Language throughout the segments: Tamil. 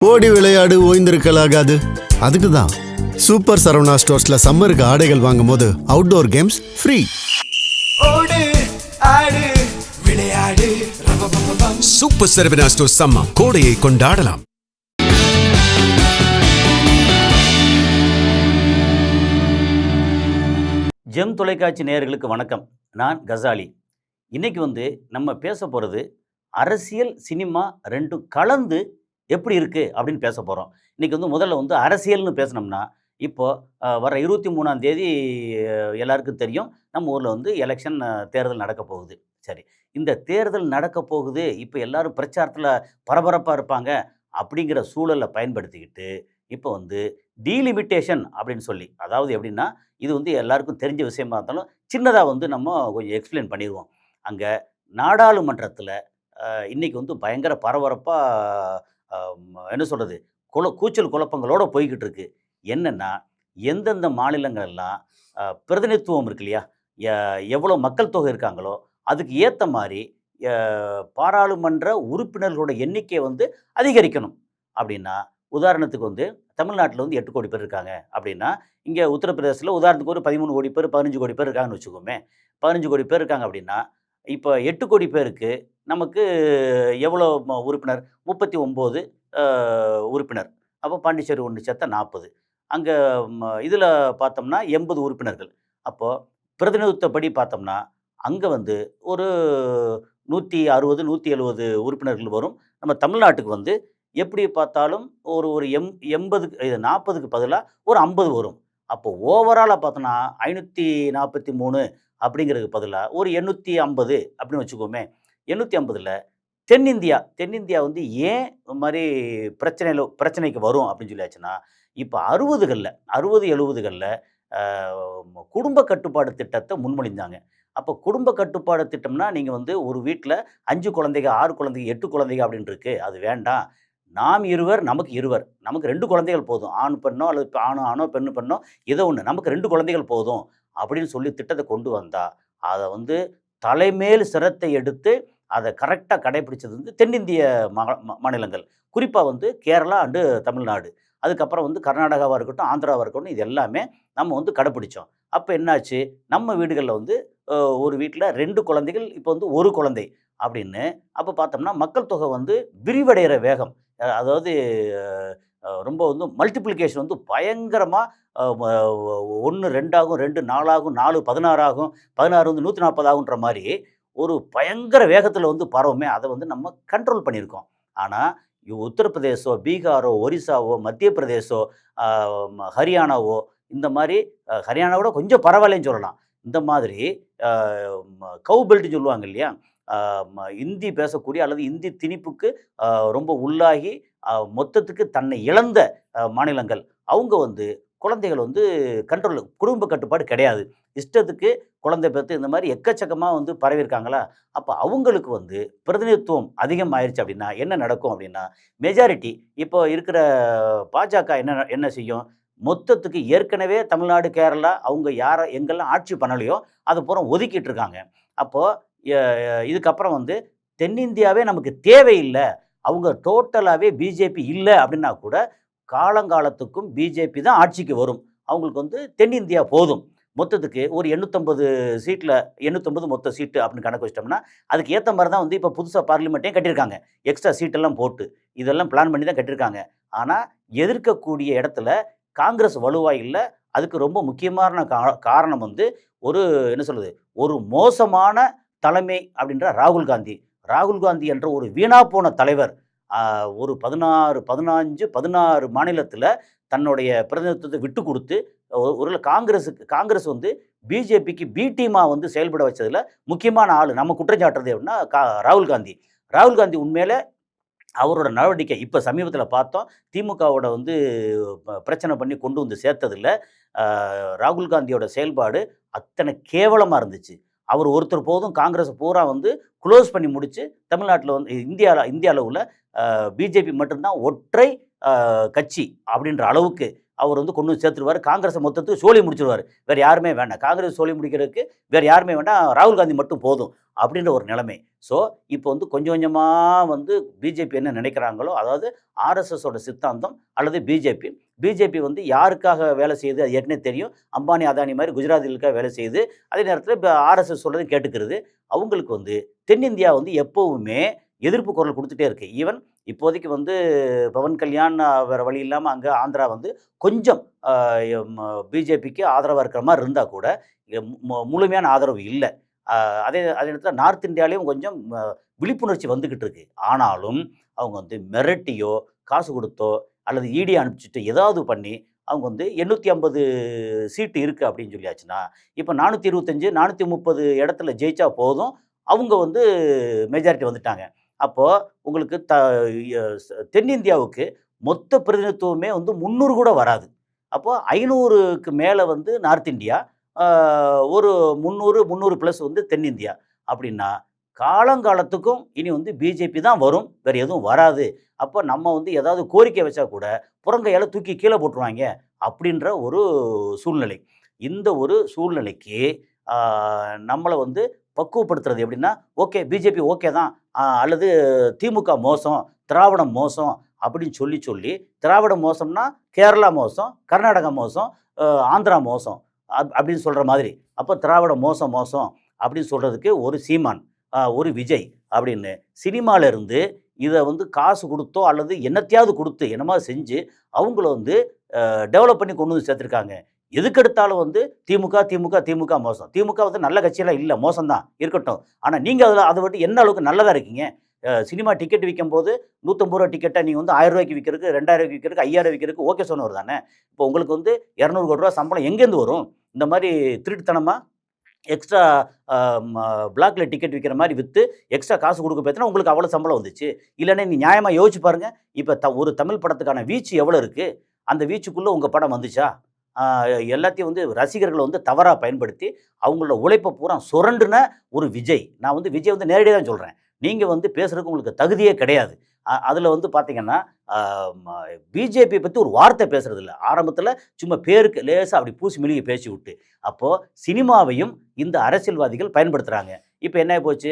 ஓடி விளையாடு ஓய்ந்திருக்கலாகாது. அதுக்கு தான் சூப்பர் சரவணா ஸ்டோர்ஸ்ல சம்மருக்கு ஆடைகள் வாங்கும் போது அவுட்டோர் கேம்ஸ் ஃப்ரீ. ஓடு ஆடு விளையாடு சூப்பர் சரவணா ஸ்டோர்ஸ் சம்மா கோடையை கொண்டாடலாம். ஜெம் தொலைக்காட்சி நேயர்களுக்கு வணக்கம். நான் கசாலி. இன்னைக்கு நம்ம பேச போகிறது அரசியல் சினிமா ரெண்டும் கலந்து எப்படி இருக்குது அப்படின்னு பேச போகிறோம். இன்றைக்கி முதல்ல அரசியல்னு பேசினோம்னா இப்போது வர 23ஆம் தேதி எல்லாருக்கும் தெரியும் நம்ம ஊரில் எலெக்ஷன் தேர்தல் நடக்க போகுது. சரி, இந்த தேர்தல் நடக்க போகுது, இப்போ எல்லாரும் பிரச்சாரத்தில் பரபரப்பாக இருப்பாங்க அப்படிங்கிற சூழலை பயன்படுத்திக்கிட்டு இப்போ டீலிமிட்டேஷன் அப்படின்னு சொல்லி, அதாவது எப்படின்னா இது எல்லாருக்கும் தெரிஞ்ச விஷயமா இருந்தாலும் சின்னதாக நம்ம கொஞ்சம் எக்ஸ்பிளைன் பண்ணிடுவோம். அங்கே நாடாளுமன்றத்தில் இன்றைக்கி பயங்கர பரபரப்பாக என்ன சொல்கிறது, கூச்சல் குழப்பங்களோடு போய்கிட்டு இருக்கு. என்னென்னா, எந்தெந்த மாநிலங்களெல்லாம் பிரதிநிதித்துவம் இருக்கு இல்லையா, எவ்வளோ மக்கள் தொகை இருக்காங்களோ அதுக்கு ஏற்ற மாதிரி பாராளுமன்ற உறுப்பினர்களோட எண்ணிக்கை அதிகரிக்கணும். அப்படின்னா உதாரணத்துக்கு தமிழ்நாட்டில் 8 கோடி பேர் இருக்காங்க அப்படின்னா, இங்கே உத்தரப்பிரதேசத்தில் உதாரணத்துக்கு ஒரு 13 கோடி பேர் 15 கோடி பேர் இருக்காங்கன்னு வச்சுக்கோமே. 15 கோடி பேர் இருக்காங்க அப்படின்னா, இப்போ 8 கோடி பேருக்கு நமக்கு எவ்வளோ உறுப்பினர்? 39 உறுப்பினர். அப்போ பாண்டிச்சேரி ஒன்று சேர்த்தா 40. அங்கே இதில் பார்த்தோம்னா 80 உறுப்பினர்கள். அப்போது பிரதிநிதித்துவப்படி பார்த்தோம்னா அங்கே ஒரு 160 170 உறுப்பினர்கள் வரும். நம்ம தமிழ்நாட்டுக்கு எப்படி பார்த்தாலும் ஒரு ஒரு 80 40க்கு பதிலாக ஒரு 50 வரும். அப்போ ஓவராலாக பார்த்தோன்னா 543 அப்படிங்கிறதுக்கு பதிலாக ஒரு 850 அப்படின்னு வச்சுக்கோமே. 850ல் தென்னிந்தியா ஏன் இது மாதிரி பிரச்சனைக்கு வரும் அப்படின்னு சொல்லியாச்சுன்னா, இப்போ 60களில் 70களில் குடும்ப கட்டுப்பாடு திட்டத்தை முன்மொழிந்தாங்க. அப்போ குடும்ப கட்டுப்பாடு திட்டம்னா நீங்கள் ஒரு வீட்டில் 5 குழந்தைங்க 6 குழந்தைங்க 8 குழந்தைங்க அப்படின்னு இருக்கு, அது வேண்டாம். நாம் இருவர் நமக்கு இருவர், நமக்கு 2 குழந்தைகள் போதும், ஆண் பெண்ணோ அல்லது ஆணோ பெண்ணு பெண்ணோ ஏதோ ஒன்று, நமக்கு 2 குழந்தைகள் போதும் அப்படின்னு சொல்லி திட்டத்தை கொண்டு வந்தால் அதை தலைமேல் சிரத்தை எடுத்து அதை கரெக்டாக கடைபிடிச்சது தென்னிந்திய மாநிலங்கள், குறிப்பாக கேரளா அண்டு தமிழ்நாடு, அதுக்கப்புறம் கர்நாடகாவாக இருக்கட்டும் ஆந்திராவாக இருக்கட்டும், இது எல்லாமே நம்ம கடைப்பிடிச்சோம். அப்போ என்னாச்சு, நம்ம வீடுகளில் ஒரு வீட்டில் 2 குழந்தைகள் இப்போ 1 குழந்தை அப்படின்னு. அப்போ பார்த்தோம்னா மக்கள் தொகை விரிவடைகிற வேகம், அதாவது ரொம்ப மல்டிப்ளிகேஷன் பயங்கரமாக 1 2 ஆகும், 2 4 ஆகும், 4 16 ஆகும், 16 140 ஆகுன்ற மாதிரி ஒரு பயங்கர வேகத்தில் பரவுமே. அதை நம்ம கண்ட்ரோல் பண்ணியிருக்கோம். ஆனால் உத்தரப்பிரதேசோ பீகாரோ ஒரிசாவோ மத்திய பிரதேசோ ஹரியானாவோ, இந்த மாதிரி ஹரியானாவோட கொஞ்சம் பரவாயில்லைன்னு சொல்லலாம். இந்த மாதிரி கவு பெல்ட்னு சொல்லுவாங்க இல்லையா, இந்தி பேசக்கூடிய அல்லது இந்தி திணிப்புக்கு ரொம்ப உள்ளாகி மொத்தத்துக்கு தன்னை இழந்த மாநிலங்கள், அவங்க குழந்தைகள் கண்ட்ரோல், குடும்ப கட்டுப்பாடு கிடையாது, இஷ்டத்துக்கு குழந்தை பெற்று இந்த மாதிரி எக்கச்சக்கமாக பரவியிருக்காங்களா. அப்போ அவங்களுக்கு பிரதிநிதித்துவம் அதிகமாயிருச்சு அப்படின்னா என்ன நடக்கும் அப்படின்னா, மெஜாரிட்டி இப்போ இருக்கிற பாஜக என்ன செய்யும், மொத்தத்துக்கு ஏற்கனவே தமிழ்நாடு கேரளா அவங்க எங்கெல்லாம் ஆட்சி பண்ணலையோ அதை பூரா ஒதுக்கிட்டு இருக்காங்க. அப்போது இதுக்கப்புறம் தென்னிந்தியாவே நமக்கு தேவையில்லை, அவங்க டோட்டலாகவே பிஜேபி இல்லை அப்படின்னா கூட காலங்காலத்துக்கும் பிஜேபி தான் ஆட்சிக்கு வரும், அவங்களுக்கு தென்னிந்தியா போதும். மொத்தத்துக்கு ஒரு 850 சீட்டில் 850 மொத்த சீட்டு அப்படின்னு கணக்கு வச்சிட்டோம்னா அதுக்கு ஏற்ற மாதிரி தான் இப்போ புதுசாக பார்லிமெண்ட்டையும் கட்டியிருக்காங்க, எக்ஸ்ட்ரா சீட்டெல்லாம் போட்டு இதெல்லாம் பிளான் பண்ணி தான் கட்டியிருக்காங்க. ஆனால் எதிர்க்கக்கூடிய இடத்துல காங்கிரஸ் வலுவாக இல்லை. அதுக்கு ரொம்ப முக்கியமான காரணம் ஒரு என்ன சொல்கிறது, ஒரு மோசமான தலைமை அப்படின்ற ராகுல் காந்தி என்ற ஒரு வீணா போன தலைவர் ஒரு 16 மாநிலத்தில் தன்னுடைய பிரதிநிதித்துவத்தை விட்டு கொடுத்து ஒரு காங்கிரஸ் பிஜேபிக்கு பி டீமாக செயல்பட வச்சதில் முக்கியமான ஆள் நம்ம குற்றஞ்சாட்டுறது அப்படின்னா ராகுல் காந்தி உண்மையிலே அவரோட நடவடிக்கை இப்போ சமீபத்தில் பார்த்தோம், திமுகவோட பிரச்சனை பண்ணி கொண்டு சேர்த்ததில் ராகுல் காந்தியோட செயல்பாடு அத்தனை கேவலமாக இருந்துச்சு. அவர் ஒருத்தர் போதும் காங்கிரஸ் பூரா க்ளோஸ் பண்ணி முடித்து தமிழ்நாட்டில் இந்திய அளவில் பிஜேபி மட்டும்தான் ஒற்றை கட்சி அப்படின்ற அளவுக்கு அவர் வந்து கொண்டு வந்து சேர்த்துருவார். காங்கிரஸை மொத்தத்துக்கு சோலி முடிச்சிருவார். வேறு யாருமே வேண்டாம். காங்கிரஸ் சோலி முடிக்கிறதுக்கு வேறு யாருமே வேண்டாம். ராகுல் காந்தி மட்டும் போதும் அப்படின்ற ஒரு நிலைமை. ஸோ இப்போ வந்து கொஞ்சம் கொஞ்சமாக வந்து பிஜேபி என்ன நினைக்கிறாங்களோ, அதாவது ஆர்எஸ்எஸோட சித்தாந்தம் அல்லது பிஜேபி வந்து யாருக்காக வேலை செய்யுது அது ஏற்கனவே தெரியும். அம்பானி அதானி மாதிரி குஜராத்திலுக்காக வேலை செய்யுது. அதே நேரத்தில் இப்போ ஆர்எஸ்எஸ் சொல்கிறது கேட்டுக்கிறது. அவங்களுக்கு வந்து தென்னிந்தியா வந்து எப்போவுமே எதிர்ப்பு குரல் கொடுத்துட்டே இருக்குது. ஈவன் இப்போதைக்கு வந்து பவன் கல்யாண் வேறு வழி இல்லாமல் அங்கே ஆந்திரா வந்து கொஞ்சம் பிஜேபிக்கு ஆதரவாக இருக்கிற மாதிரி இருந்தால் கூட முழுமையான ஆதரவு இல்லை. அதே அதே நேரத்தில் நார்த் இந்தியாலேயும் கொஞ்சம் விழிப்புணர்ச்சி வந்துக்கிட்டு இருக்கு. ஆனாலும் அவங்க வந்து மிரட்டியோ காசு கொடுத்தோ அல்லது இடி அனுப்பிச்சிட்டு ஏதாவது பண்ணி அவங்க வந்து 850 சீட்டு இருக்குது அப்படின்னு சொல்லியாச்சுன்னா, இப்போ 425 430 இடத்துல ஜெயிச்சா போதும், அவங்க வந்து மெஜாரிட்டி வந்துட்டாங்க. அப்போது உங்களுக்கு தென்னிந்தியாவுக்கு மொத்த பிரதிநிதித்துவமே வந்து 300 கூட வராது. அப்போது 500க்கு மேலே வந்து நார்த் இந்தியா, ஒரு 300 ப்ளஸ் வந்து தென்னிந்தியா. அப்படின்னா காலங்காலத்துக்கும் இனி வந்து பிஜேபி தான் வரும், வேறு எதுவும் வராது. அப்போ நம்ம வந்து ஏதாவது கோரிக்கை வச்சா கூட புறங்கையால் தூக்கி கீழே போட்டுருவாங்க அப்படின்ற ஒரு சூழ்நிலை. இந்த ஒரு சூழ்நிலைக்கு நம்மளை வந்து பக்குவப்படுத்துறது எப்படின்னா, ஓகே பிஜேபி ஓகே தான், அல்லது திமுக மோசம், திராவிடம் மோசம் அப்படின்னு சொல்லி திராவிடம் மோசம்னா கேரளா மோசம், கர்நாடகா மோசம், ஆந்திரா மோசம் அப்படின்னு சொல்கிற மாதிரி. அப்போ திராவிடம் மோசம் அப்படின்னு சொல்கிறதுக்கு ஒரு சீமான், ஒரு விஜய் அப்படின்னு சினிமாவிலேருந்து இதை வந்து காசு கொடுத்தோ அல்லது என்னத்தையாவது கொடுத்து என்னமா செஞ்சு அவங்கள வந்து டெவலப் பண்ணி கொண்டு வந்து சேர்த்துருக்காங்க. எதுக்கெடுத்தாலும் வந்து திமுக மோசம். திமுக வந்து நல்ல கட்சியெல்லாம் இல்லை, மோசம்தான் இருக்கட்டும். ஆனால் நீங்கள் அதை விட்டு என்ன அளவுக்கு நல்லதாக இருக்கீங்க? சினிமா டிக்கெட் விற்கும்போது 150 ரூபா டிக்கெட்டை நீங்கள் வந்து 1000 ரூபாய்க்கு விற்கிறதுக்கு, 2000 விற்கிறதுக்கு, 5000 விற்கிறதுக்கு ஓகே சொன்னவர் தானே. இப்போ உங்களுக்கு வந்து 200 கோடி ரூபா சம்பளம் எங்கேருந்து வரும்? இந்த மாதிரி திருட்டுத்தனமாக எக்ஸ்ட்ரா பிளாக்ல டிக்கெட் விற்கிற மாதிரி விற்று எக்ஸ்ட்ரா காசு கொடுக்க பார்த்தீங்கன்னா உங்களுக்கு அவ்வளோ சம்பளம் வந்துச்சு. இல்லைன்னா நீ நியாயமாக யோசிச்சு பாருங்கள். இப்போ ஒரு தமிழ் படத்துக்கான வீச்சு எவ்வளோ இருக்குது? அந்த வீச்சுக்குள்ளே உங்கள் படம் வந்துச்சா? எல்லாத்தையும் வந்து ரசிகர்களை வந்து தவறாக பயன்படுத்தி அவங்களோட உழைப்பை பூரா சுரண்டுன ஒரு விஜய். நான் வந்து விஜய் வந்து நேரடியாக தான் சொல்கிறேன். நீங்கள் வந்து பேசுகிறதுக்கு உங்களுக்கு தகுதியே கிடையாது. அதில் வந்து பார்த்தீங்கன்னா பிஜேபி பற்றி ஒரு வார்த்தை பேசுகிறது இல்லை. ஆரம்பத்தில் சும்மா பேருக்கு லேசாக அப்படி பூசி மெழுகி பேசி விட்டு, அப்போது சினிமாவையும் இந்த அரசியல்வாதிகள் பயன்படுத்துகிறாங்க. இப்போ என்ன போச்சு,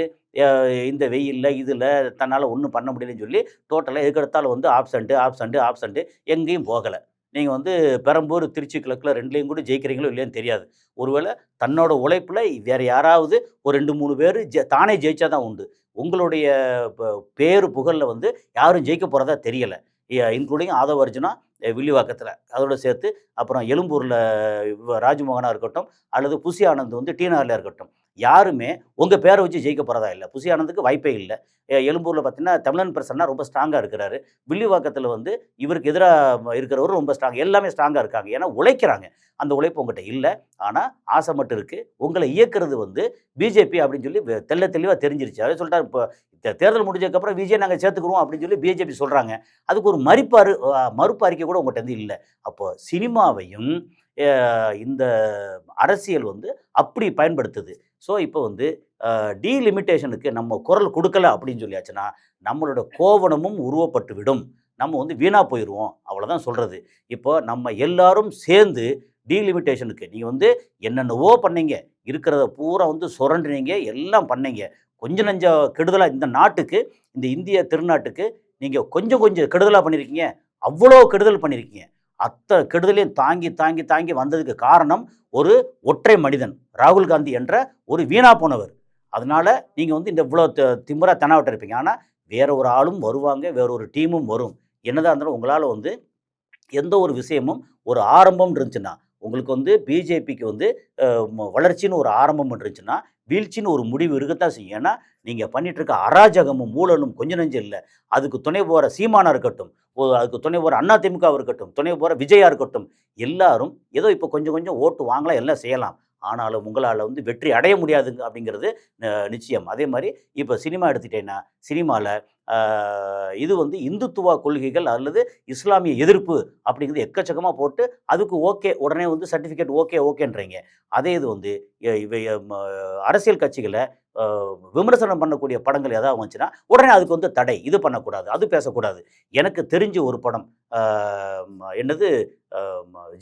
இந்த வெயிலில் இதில் தன்னால் ஒன்றும் பண்ண முடியலன்னு சொல்லி டோட்டலாக எதுக்கெடுத்தாலும் வந்து ஆப்சண்ட்டு எங்கேயும் போகலை. நீங்கள் வந்து பெரம்பூர், திருச்சி கிழக்கில் 2லேயும் கூட ஜெயிக்கிறீங்களோ இல்லையான்னு தெரியாது. ஒருவேளை தன்னோட உழைப்பில் வேறு யாராவது ஒரு 2-3 பேர் தானே ஜெயிச்சா தான் உண்டு. உங்களுடைய பேரு புகழில் வந்து யாரும் ஜெயிக்க போகிறதா தெரியலை. இன்க்ளூடிங் ஆதவ அர்ஜுனா வில்லிவாக்கத்தில், அதோடு சேர்த்து அப்புறம் எழும்பூரில் ராஜ்மோகனாக இருக்கட்டும் அல்லது புசி ஆனந்த் வந்து டி நகரில் இருக்கட்டும், யாருமே உங்கள் பேரை வச்சு ஜெயிக்க போகிறதா இல்லை. புசி ஆனந்துக்கு வாய்ப்பே இல்லை. எழும்பூரில் பார்த்தீங்கன்னா தமிழன் பிரசன்னா ரொம்ப ஸ்ட்ராங்காக இருக்கிறாரு. வில்லிவாக்கத்தில் வந்து இவருக்கு எதிராக இருக்கிறவரும் ரொம்ப ஸ்ட்ராங், எல்லாமே ஸ்ட்ராங்காக இருக்காங்க. ஏன்னா உழைக்கிறாங்க. அந்த உழைப்பு உங்கள்கிட்ட இல்லை, ஆனால் ஆசை மட்டும் இருக்குது. உங்களை இயக்கிறது வந்து பிஜேபி அப்படின்னு சொல்லி தெளிவாக தெரிஞ்சிருச்சு. அதே சொல்லிட்டார், இப்போ தேர்தல் முடிஞ்சதுக்கப்புறம் விஜய் நாங்கள் சேர்த்துக்குறோம் அப்படின்னு சொல்லி பிஜேபி சொல்கிறாங்க. அதுக்கு ஒரு மறுப்பு அறிக்கை கூட உங்கள்கிட்ட வந்து இல்லை. அப்போது சினிமாவையும் இந்த அரசியல் வந்து அப்படி பயன்படுத்துது. ஸோ இப்போ வந்து டீலிமிட்டேஷனுக்கு நம்ம குரல் கொடுக்கல அப்படின்னு சொல்லியாச்சுன்னா நம்மளோட கோவணமும் உருவப்பட்டு விடும். நம்ம வந்து வீணாக போயிடுவோம், அவ்வளோதான் சொல்கிறது. இப்போ நம்ம எல்லாரும் சேர்ந்து டீலிமிட்டேஷனுக்கு நீங்கள் வந்து என்னென்னவோ பண்ணீங்க, இருக்கிறத பூரா வந்து சுரண்டுனீங்க, எல்லாம் பண்ணீங்க. கொஞ்சம் நஞ்ச கெடுதலாக இந்த நாட்டுக்கு, இந்த இந்திய திருநாட்டுக்கு நீங்கள் கொஞ்சம் கெடுதலாக பண்ணியிருக்கீங்க. அவ்வளோ கெடுதல் பண்ணியிருக்கீங்க. கெடுதலையும் தாங்கி வந்ததுக்கு காரணம் ஒரு ஒற்றை மனிதன், ராகுல் காந்தி என்ற ஒரு வீணா போனவர். அதனால் நீங்கள் வந்து இந்த இவ்வளோ திமிரா தெனாவட்ட இருப்பீங்க. ஆனால் வேற ஒரு ஆளும் வருவாங்க, வேற ஒரு டீமும் வரும். என்னதான் இருந்தாலும் உங்களால் வந்து எந்த ஒரு விஷயமும் ஒரு ஆரம்பம் இருந்துச்சுன்னா, உங்களுக்கு வந்து பிஜேபிக்கு வந்து வளர்ச்சின்னு ஒரு ஆரம்பம் இருந்துச்சுன்னா வீழ்ச்சின்னு ஒரு முடிவு இருக்கத்தான் செய்யும். ஏன்னா நீங்கள் பண்ணிட்டு இருக்க அராஜகமும் ஊழலும் கொஞ்சம் நஞ்சம் இல்லை. அதுக்கு துணை போகிற சீமானா இருக்கட்டும், அதுக்கு துணை போகிற அதிமுகவாக இருக்கட்டும், துணை போகிற விஜயா இருக்கட்டும், எல்லாரும் ஏதோ இப்போ கொஞ்சம் ஓட்டு வாங்கலாம், எல்லாம் செய்யலாம். ஆனாலும் உங்களால் வந்து வெற்றி அடைய முடியாதுங்க அப்படிங்கிறது நிச்சயம். அதே மாதிரி இப்போ சினிமா எடுத்துட்டேன்னா சினிமாவில் இது வந்து இந்துத்துவ கொள்கைகள் அல்லது இஸ்லாமிய எதிர்ப்பு அப்படிங்கிறது எக்கச்சக்கமாக போட்டு அதுக்கு ஓகே உடனே வந்து சர்டிஃபிகேட் ஓகேன்றீங்க. அதே இது வந்து அரசியல் கட்சிகளை விமர்சனம் பண்ணக்கூடிய படங்கள் எதாவது வந்துச்சுன்னா உடனே அதுக்கு வந்து தடை, இது பண்ணக்கூடாது, அது பேசக்கூடாது. எனக்கு தெரிஞ்ச ஒரு படம் என்னது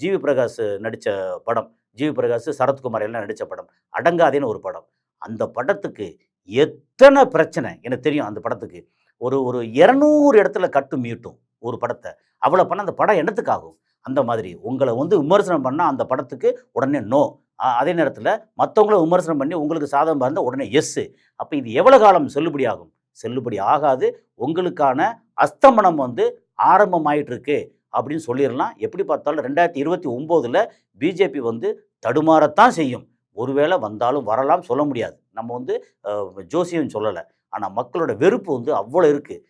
ஜிவி பிரகாஷ் நடித்த படம், ஜிவி பிரகாஷ், சரத்குமார் எல்லாம் நடித்த படம், அடங்காதேன்னு ஒரு படம். அந்த படத்துக்கு எத்தனை பிரச்சனை எனக்கு தெரியும். அந்த படத்துக்கு ஒரு ஒரு 200 இடத்துல கட்டு மீட்டும் ஒரு படத்தை. அவ்வளோ பண்ண அந்த படம் என்னத்துக்காகும்? அந்த மாதிரி உங்களை வந்து விமர்சனம் பண்ணால் அந்த படத்துக்கு உடனே நோ. அதே நேரத்தில் மற்றவங்கள விமர்சனம் பண்ணி உங்களுக்கு சாதகமாக இருந்தால் உடனே எஸ்ஸு. அப்போ இது எவ்வளோ காலம் செல்லுபடி ஆகும்? செல்லுபடி ஆகாது. உங்களுக்கான அஸ்தமனம் வந்து ஆரம்பமாயிட்டு இருக்கு அப்படின்னு சொல்லிடலாம். எப்படி பார்த்தாலும் 2029ல் பிஜேபி வந்து தடுமாறத்தான் செய்யும். ஒருவேளை வந்தாலும் வரலாம், சொல்ல முடியாது. நம்ம வந்து ஜோசியம் சொல்லலை. ஆனால் மக்களோட வெறுப்பு வந்து அவ்வளோ இருக்குது.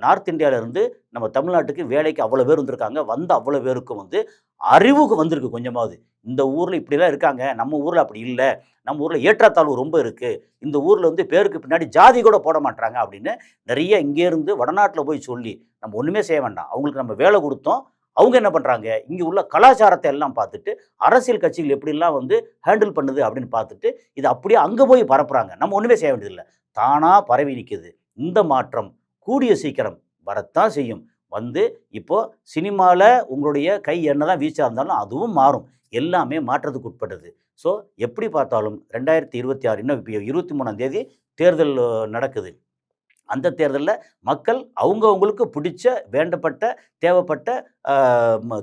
நார்த் இந்தியாவிலேருந்து நம்ம தமிழ்நாட்டுக்கு வேலைக்கு அவ்வளோ பேர் வந்திருக்காங்க. வந்த அவ்வளோ பேருக்கும் வந்து அறிவுக்கு வந்திருக்கு கொஞ்சமாவது. இந்த ஊரில் இப்படிலாம் இருக்காங்க, நம்ம ஊரில் அப்படி இல்லை, நம்ம ஊரில் ஏற்றத்தாழ்வு ரொம்ப இருக்குது, இந்த ஊரில் வந்து பேருக்கு பின்னாடி ஜாதி கூட போட மாட்டாங்க அப்படின்னு நிறைய இங்கேருந்து வடநாட்டில் போய் சொல்லி நம்ம ஒன்றுமே செய்ய வேண்டாம். அவங்களுக்கு நம்ம வேலை கொடுத்தோம். அவங்க என்ன பண்ணுறாங்க, இங்கே உள்ள கலாச்சாரத்தை எல்லாம் பார்த்துட்டு அரசியல் கட்சிகள் எப்படிலாம் வந்து ஹேண்டில் பண்ணுது அப்படின்னு பார்த்துட்டு இது அப்படியே அங்கே போய் பரப்புகிறாங்க. நம்ம ஒன்றுமே செய்ய வேண்டியதில்லை, தானாக பரவி நிற்கிது. இந்த மாற்றம் கூடிய சீக்கிரம் வரத்தான் செய்யும். வந்து இப்போது சினிமாவில் உங்களுடைய கை என்ன தான் வீச்சாக இருந்தாலும் அதுவும் மாறும். எல்லாமே மாற்றத்துக்கு உட்பட்டது. ஸோ எப்படி பார்த்தாலும் 2026 இன்னும் இப்போ 23ஆம் தேதி தேர்தல் நடக்குது. அந்த தேர்தலில் மக்கள் அவங்கவுங்களுக்கு பிடிச்ச வேண்டப்பட்ட தேவைப்பட்ட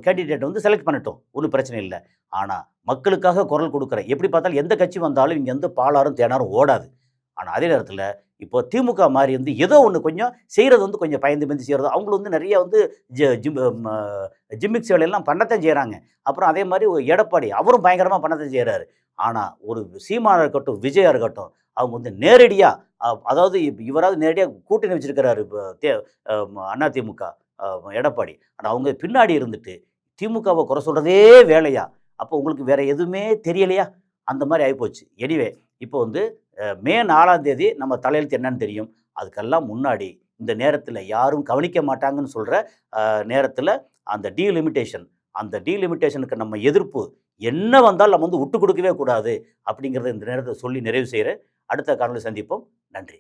கேண்டிடேட்டை வந்து செலக்ட் பண்ணட்டும், ஒன்றும் பிரச்சனை இல்லை. ஆனால் மக்களுக்காக குரல் கொடுக்குற எப்படி பார்த்தாலும் எந்த கட்சி வந்தாலும் இங்கே வந்து பாலாரும் தேனாரும் ஓடாது. ஆனால் அதே நேரத்தில் இப்போ திமுக மாதிரி வந்து ஏதோ ஒன்று கொஞ்சம் செய்கிறது வந்து கொஞ்சம் பயந்து பயந்து செய்கிறது. அவங்களும் வந்து நிறைய வந்து ஜிம்மிக்ஸ் வேலையெல்லாம் பண்ணத்தான் செய்கிறாங்க. அப்புறம் அதே மாதிரி எடப்பாடி அவரும் பயங்கரமாக பண்ணத்தான் செய்கிறாரு. ஆனால் ஒரு சீமானாக இருக்கட்டும், விஜயா இருக்கட்டும், அவங்க வந்து நேரடியாக அதாவது இவராவது நேரடியாக கூட்டணி வச்சிருக்கிறாரு அதிமுக எடப்பாடி. ஆனால் அவங்க பின்னாடி இருந்துட்டு திமுகவை குறை சொல்கிறதே வேலையா? அப்போ உங்களுக்கு வேறு எதுவுமே தெரியலையா? அந்த மாதிரி ஆகிப்போச்சு. எனிவே இப்போ வந்து மே 4ஆம் தேதி நம்ம தலையெழுத்து என்னன்னு தெரியும். அதுக்கெல்லாம் முன்னாடி இந்த நேரத்தில் யாரும் கவனிக்க மாட்டாங்கன்னு சொல்கிற நேரத்தில் அந்த டீலிமிட்டேஷனுக்கு நம்ம எதிர்ப்பு என்ன வந்தாலும் நம்ம வந்து விட்டு கொடுக்கவே கூடாது அப்படிங்கிறத இந்த நேரத்தை சொல்லி நிறைவு செய்கிறேன். அடுத்த காணொளி சந்திப்போம். நன்றி.